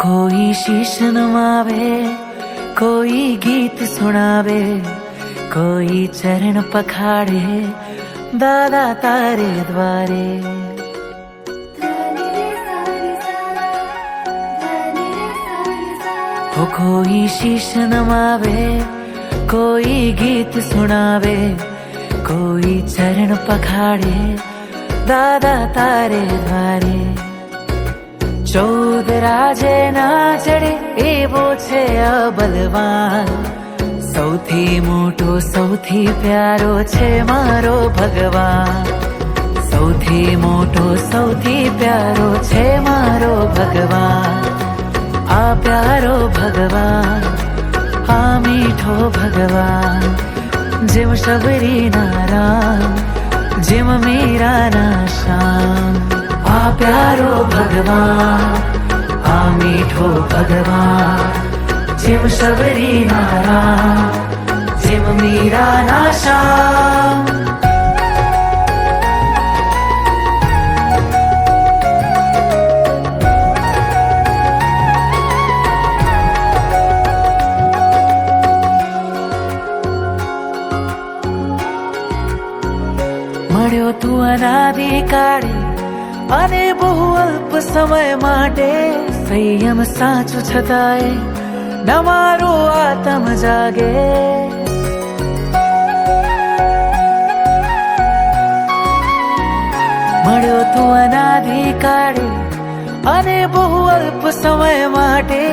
कोई शीश नमावे, कोई गीत सुनावे, कोई चरण पखाड़े दादा तारे द्वारे। हो कोई शीश नमावे, कोई गीत सुनावे, कोई चरण पखाड़े दादा तारे द्वारे। 14 રાજે ના ચડે એવો છે આ બલવાન, સૌથી મોટો સૌથી પ્યારો છે મારો ભગવાન, સૌથી મોટો સૌથી પ્યારો છે મારો ભગવાન। આ પ્યારો ભગવાન, આ મીઠો ભગવાન, જેમ શબરીના રામ, જેમ મીરાના શ્યામ। આ પ્યારો ભગવાન, આ મીઠો ભગવાન, જેમ શબરીના રામ, જેમ મીરાના શ્યામ। મળ્યો તું અનાદિકાળે અને બહુ અલ્પ સમય માટે, સંયમ સાચું છતાંય ન મારો આત્મ જાગે। મળ્યો તું અનાદિકાળે અને બહુ અલ્પ સમય માટે,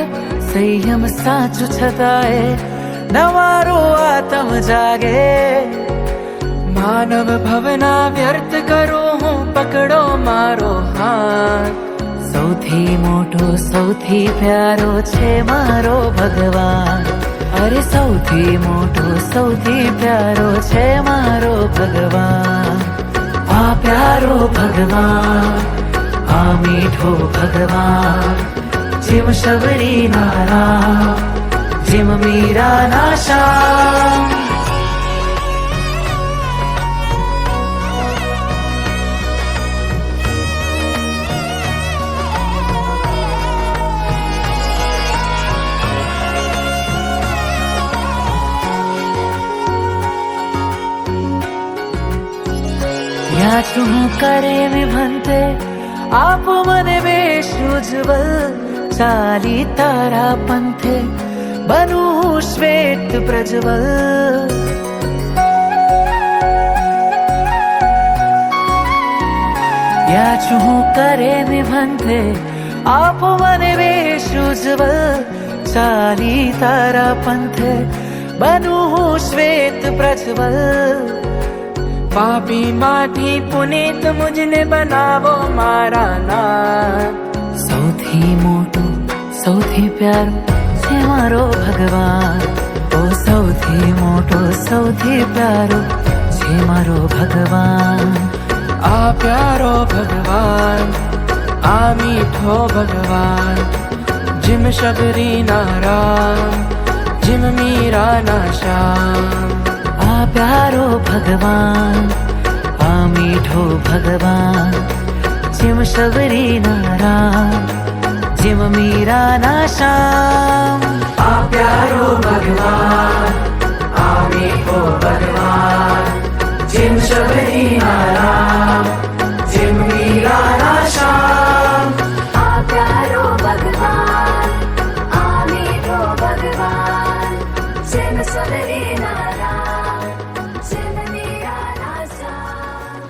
સંયમ સાચું છતાંય ન મારો આત્મ જાગે। માનવ ભવના વ્યર્થ કરો હું, પકડો મારો હાથ, સૌથી મોટો સૌથી પ્યારો છે મારો ભગવાન, અરે સૌથી મોટો સૌથી પ્યારો છે મારો ભગવાન। આ પ્યારો ભગવાન, આ મીઠો ભગવાન, જેમ શબરીના રામ, જેમ મીરાના શ્યામ। યાચું કરે વિભંતે, આપ મને વેશ ઉજ્જવલ, ચાલી તારા પંથે બનું શ્વેત પ્રજ્વલ। યાચું કરે નિભંતે, આપ મને વેશ ઉજ્જવલ, ચાલી તારા પંથે બનું શ્વેત પ્રજ્વલ। પાપી માંથી પુનિત મુજને બનાવો મારા નાથ, સૌથી મોટો સૌથી પ્યારો છે મારો ભગવાન, ઓ સૌથી મોટો સૌથી પ્યારો છે મારો ભગવાન। આ પ્યારો ભગવાન, આ મીઠો ભગવાન, જેમ શબરીના રામ, જેમ મીરાના શ્યામ। આ પ્યારો ભગવાન, આ મીઠો ભગવાન, જેમ શબરીના રામ, જેમ મીરાના શ્યામ। આ પ્યારો ભગવાન, આ મીઠો ભગવાન, જેમ શબરીના રામ, જેમ મીરાના શ્યામ। આ પ્યારો ભગવાન, આ મીઠો ભગવાન, જેમ શબરીના રામ, જેમ મીરાના શ્યામ।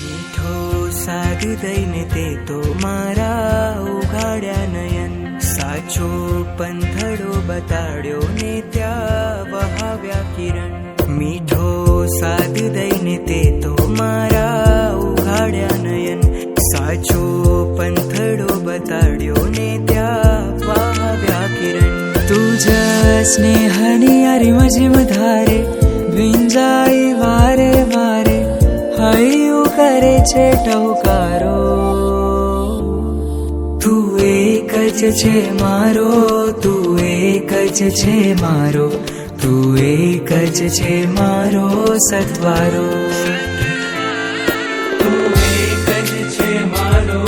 મીઠો સાદ દઈને તે તો મારા ઉઘાડ્યા નયન, સાચો પંથડો બતાડ્યો ને ત્યાં વહાવ્યા કિરણ। મીઠો સાદ દઈને તે તો મારા ઉઘાડ્યા નયન, સાચો પંથડો બતાડ્યો ને ત્યાં વહાવ્યા કિરણ। તુજ સ્નેહની અરીમ જેમ ધારે, ભીંજાઈ વારે વારે, હૈયું કરે છે ટહુકારો। તું એક જ છે મારો, તું એક જ છે મારો, તું એક જ છે મારો સત્વારો। તું એક જ છે મારો,